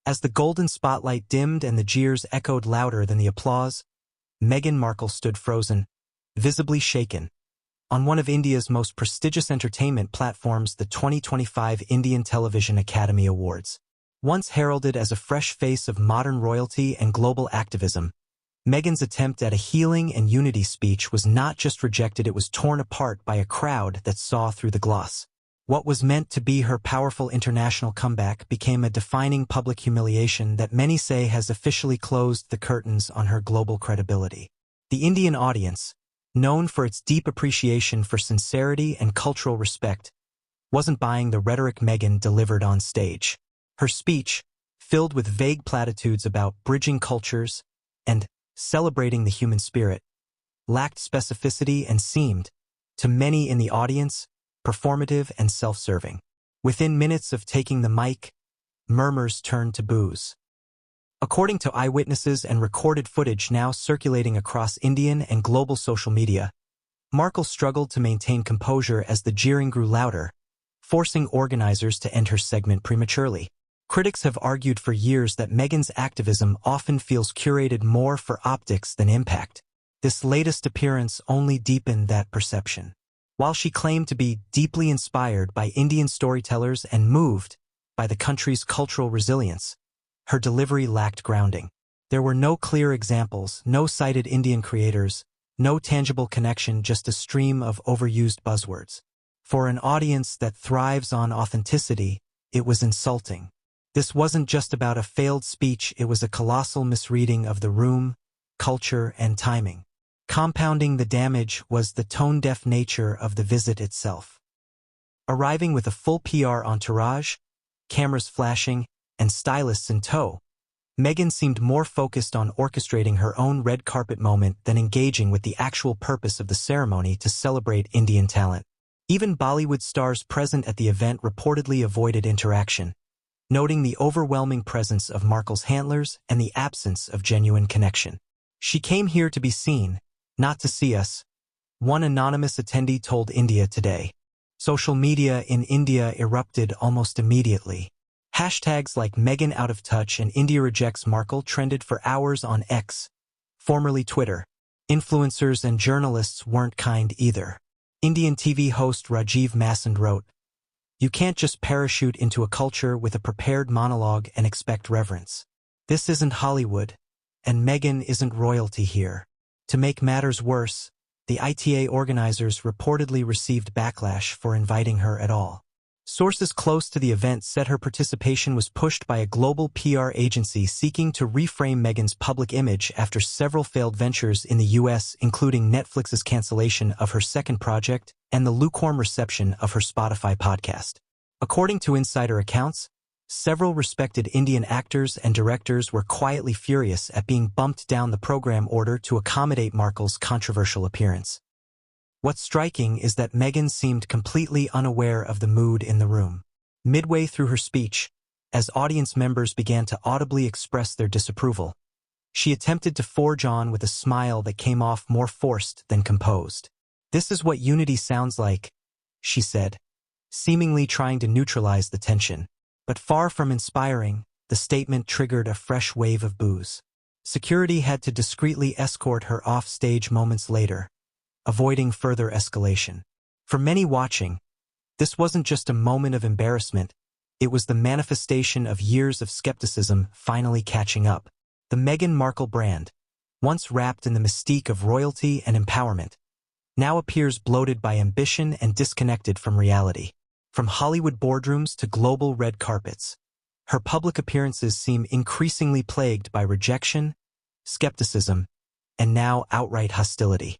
As the golden spotlight dimmed and the jeers echoed louder than the applause, Meghan Markle stood frozen, visibly shaken. On one of India's most prestigious entertainment platforms, the 2025 Indian Television Academy Awards. Once heralded as a fresh face of modern royalty and global activism, Meghan's attempt at a healing and unity speech was not just rejected, it was torn apart by a crowd that saw through the gloss. What was meant to be her powerful international comeback became a defining public humiliation that many say has officially closed the curtains on her global credibility. The Indian audience, known for its deep appreciation for sincerity and cultural respect, wasn't buying the rhetoric Meghan delivered on stage. Her speech, filled with vague platitudes about bridging cultures and celebrating the human spirit, lacked specificity and seemed, to many in the audience, performative and self-serving. Within minutes of taking the mic, murmurs turned to boos. According to eyewitnesses and recorded footage now circulating across Indian and global social media, Markle struggled to maintain composure as the jeering grew louder, forcing organizers to end her segment prematurely. Critics have argued for years that Meghan's activism often feels curated more for optics than impact. This latest appearance only deepened that perception. While she claimed to be deeply inspired by Indian storytellers and moved by the country's cultural resilience, her delivery lacked grounding. There were no clear examples, no cited Indian creators, no tangible connection, just a stream of overused buzzwords. For an audience that thrives on authenticity, it was insulting. This wasn't just about a failed speech, it was a colossal misreading of the room, culture, and timing. Compounding the damage was the tone-deaf nature of the visit itself. Arriving with a full PR entourage, cameras flashing, and stylists in tow, Meghan seemed more focused on orchestrating her own red carpet moment than engaging with the actual purpose of the ceremony to celebrate Indian talent. Even Bollywood stars present at the event reportedly avoided interaction, noting the overwhelming presence of Markle's handlers and the absence of genuine connection. "She came here to be seen, not to see us," one anonymous attendee told India Today. Social media in India erupted almost immediately. Hashtags like Meghan out of touch and India rejects Markle trended for hours on X, formerly Twitter. Influencers and journalists weren't kind either. Indian TV host Rajiv Masand wrote, "You can't just parachute into a culture with a prepared monologue and expect reverence. This isn't Hollywood, and Meghan isn't royalty here." To make matters worse, the ITA organizers reportedly received backlash for inviting her at all. Sources close to the event said her participation was pushed by a global PR agency seeking to reframe Meghan's public image after several failed ventures in the US, including Netflix's cancellation of her second project and the lukewarm reception of her Spotify podcast. According to insider accounts, several respected Indian actors and directors were quietly furious at being bumped down the program order to accommodate Markle's controversial appearance. What's striking is that Meghan seemed completely unaware of the mood in the room. Midway through her speech, as audience members began to audibly express their disapproval, she attempted to forge on with a smile that came off more forced than composed. "This is what unity sounds like," she said, seemingly trying to neutralize the tension. But far from inspiring, the statement triggered a fresh wave of boos. Security had to discreetly escort her off stage moments later, avoiding further escalation. For many watching, this wasn't just a moment of embarrassment, it was the manifestation of years of skepticism finally catching up. The Meghan Markle brand, once wrapped in the mystique of royalty and empowerment, now appears bloated by ambition and disconnected from reality. From Hollywood boardrooms to global red carpets, her public appearances seem increasingly plagued by rejection, skepticism, and now outright hostility.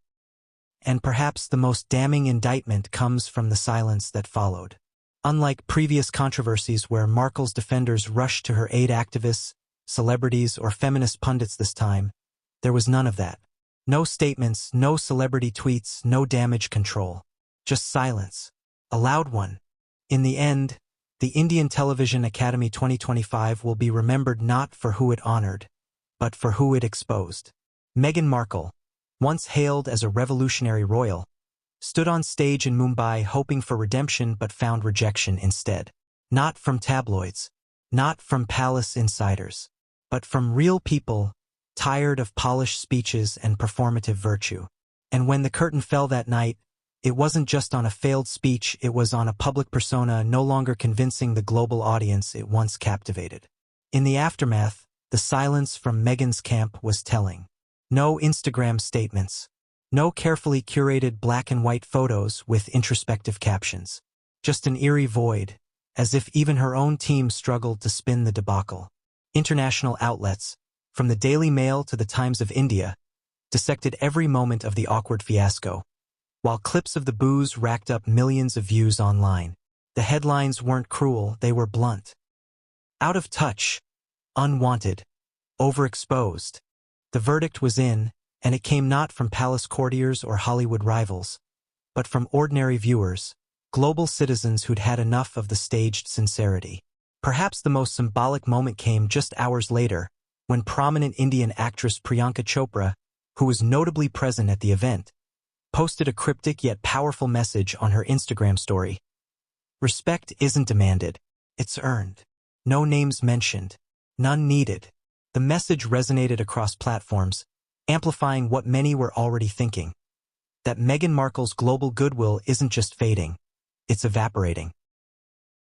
And perhaps the most damning indictment comes from the silence that followed. Unlike previous controversies where Markle's defenders rushed to her aid, activists, celebrities, or feminist pundits, this time, there was none of that. No statements, no celebrity tweets, no damage control. Just silence. A loud one. In the end, the Indian Television Academy 2025 will be remembered not for who it honored, but for who it exposed. Meghan Markle, once hailed as a revolutionary royal, stood on stage in Mumbai hoping for redemption but found rejection instead. Not from tabloids, Not from palace insiders, but from real people, tired of polished speeches and performative virtue. And when the curtain fell that night, it wasn't just on a failed speech, it was on a public persona no longer convincing the global audience it once captivated. In the aftermath, the silence from Meghan's camp was telling. No Instagram statements. No carefully curated black and white photos with introspective captions. Just an eerie void, as if even her own team struggled to spin the debacle. International outlets, from the Daily Mail to the Times of India, dissected every moment of the awkward fiasco. While clips of the BOOS racked up millions of views online, the headlines weren't cruel, they were blunt. Out of touch, unwanted, overexposed. The verdict was in, and it came not from palace courtiers or Hollywood rivals, but from ordinary viewers, global citizens who'd had enough of the staged sincerity. Perhaps the most symbolic moment came just hours later, when prominent Indian actress Priyanka Chopra, who was notably present at the event, posted a cryptic yet powerful message on her Instagram story. Respect isn't demanded, it's earned. No names mentioned, none needed. The message resonated across platforms, amplifying what many were already thinking. That Meghan Markle's global goodwill isn't just fading, it's evaporating.